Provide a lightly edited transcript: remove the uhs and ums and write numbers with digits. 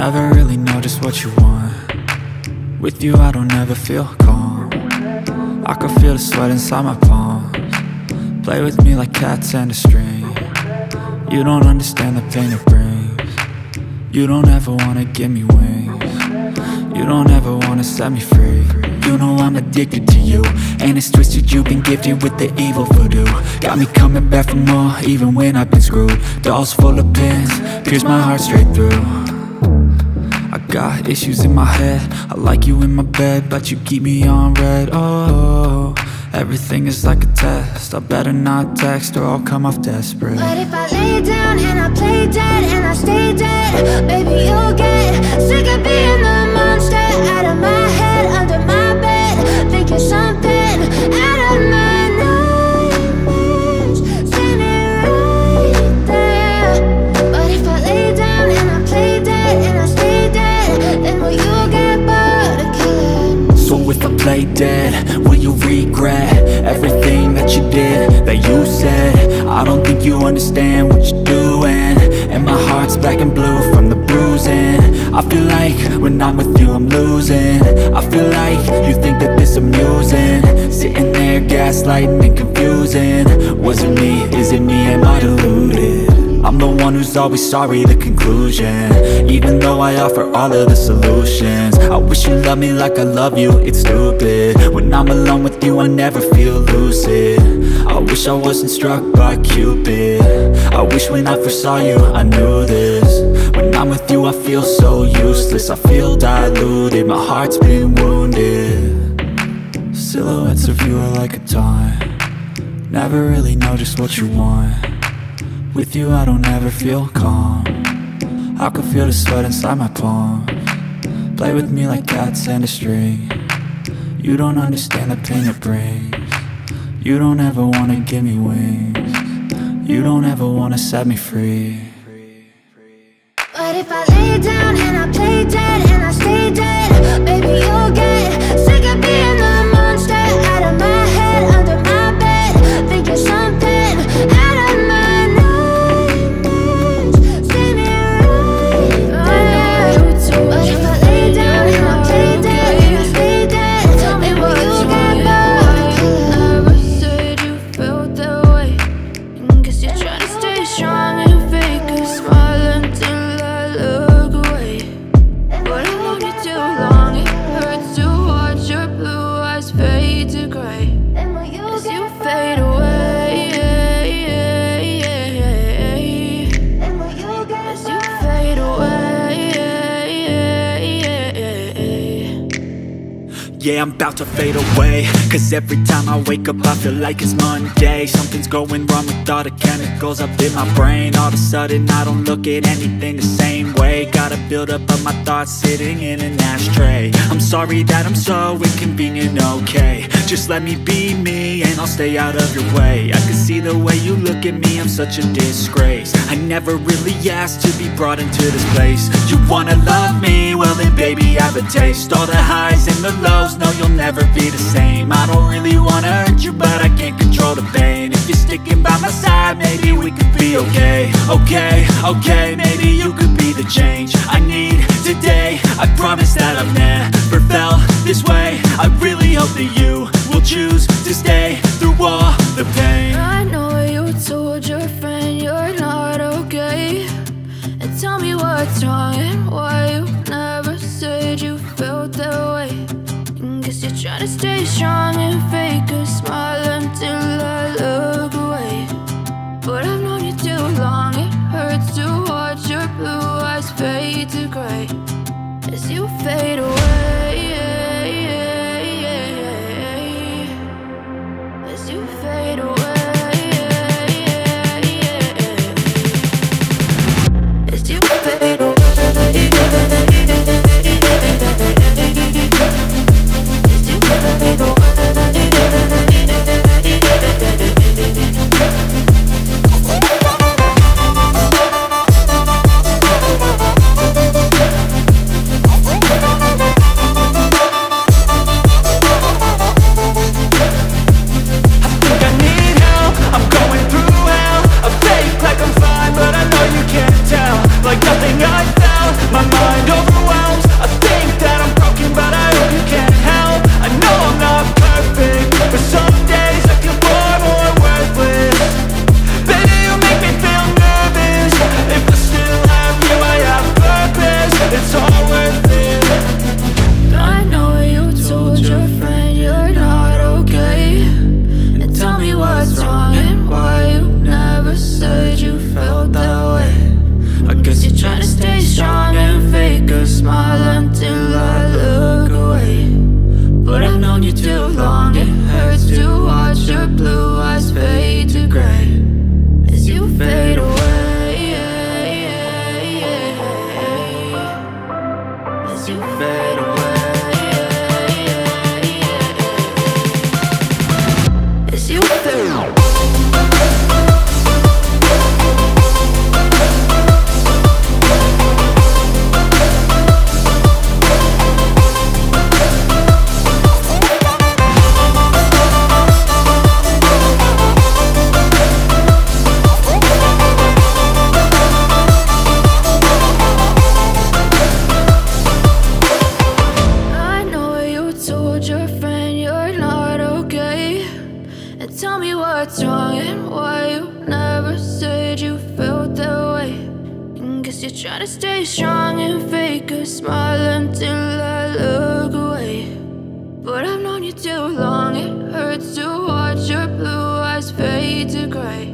Never really know just what you want. With you I don't ever feel calm. I can feel the sweat inside my palms. Play with me like cats and a string. You don't understand the pain it brings. You don't ever wanna give me wings. You don't ever wanna set me free. You know I'm addicted to you, and it's twisted, you've been gifted with the evil voodoo. Got me coming back for more, even when I've been screwed. Dolls full of pins, pierce my heart straight through. I got issues in my head, I like you in my bed, but you keep me on red. Oh, everything is like a test, I better not text or I'll come off desperate. But if I lay down and I play dead and I stay dead, baby you'll get sick of being the monster out of my head, under my bed, thinking something out of my nightmares, standing right there. But if I lay down and I play dead and I stay dead, then will you get bored of killing? So if I play dead, will you regret everything that you did, that you said? I don't think you understand what you're doing, and my heart's black and blue from the bruising. I feel like when I'm with you I'm losing. I feel like you think that this amusing, sitting there gaslighting and confusing. Was it me? Is it me? Am I deluded? I'm the one who's always sorry, the conclusion, even though I offer all of the solutions. I wish you loved me like I love you, it's stupid. When I'm alone with you I never feel lucid. I wish I wasn't struck by Cupid. I wish when I first saw you I knew this. When I'm with you I feel so useless, I feel diluted, my heart's been wounded. Silhouettes of you are like a taunt. Never really know just what you want. With you I don't ever feel calm. I can feel the sweat inside my palms. Play with me like cats and a string. You don't understand the pain it brings. You don't ever wanna give me wings. You don't ever wanna set me free. But if I lay down and I play dead and I stay dead, baby you'll get sick of being the monster out of my head, under my bed, thinking something out of my nightmares, standing right there. But if I lay down and I play dead and I stay dead, then will you get bored of killing? Never said you felt that way. Guess you're trying to stay strong and fake a smile until I look away. But I've known you too long, it hurts to watch your blue eyes fade to gray Then will you as get you fade away. Then will you get As you fade away. Yeah, I'm about to fade away, cause every time I wake up I feel like it's Monday. Something's going wrong with all the chemicals up in my brain. All of a sudden I don't look at anything the same way. Got a buildup of my thoughts sitting in an ashtray. I'm sorry that I'm so inconvenient, okay. Just let me be me and I'll stay out of your way. I can see the way you look at me, I'm such a disgrace. I never really asked to be brought into this place. You wanna love me? Well then baby I have a taste. All the highs and the lows, no you'll never be the same. I don't really wanna hurt you but I can't control the pain. If you're sticking by my side maybe we could be okay. Okay, maybe you could be the change I need today. I promise that I've never felt this way. I really hope that you will choose to stay through all the pain. I know you told your friend you're not okay, and tell me what's wrong and why you never said you felt that way. Guess you're trying to stay strong and fake a smile until I look away. But I've known you too long, it hurts to watch your blue eyes fade to gray as you fade away. As you fade away. As you fade away. As you fade away. to stay strong and fake a smile until I look away. But I've known you too long, it hurts to watch your blue eyes fade to gray.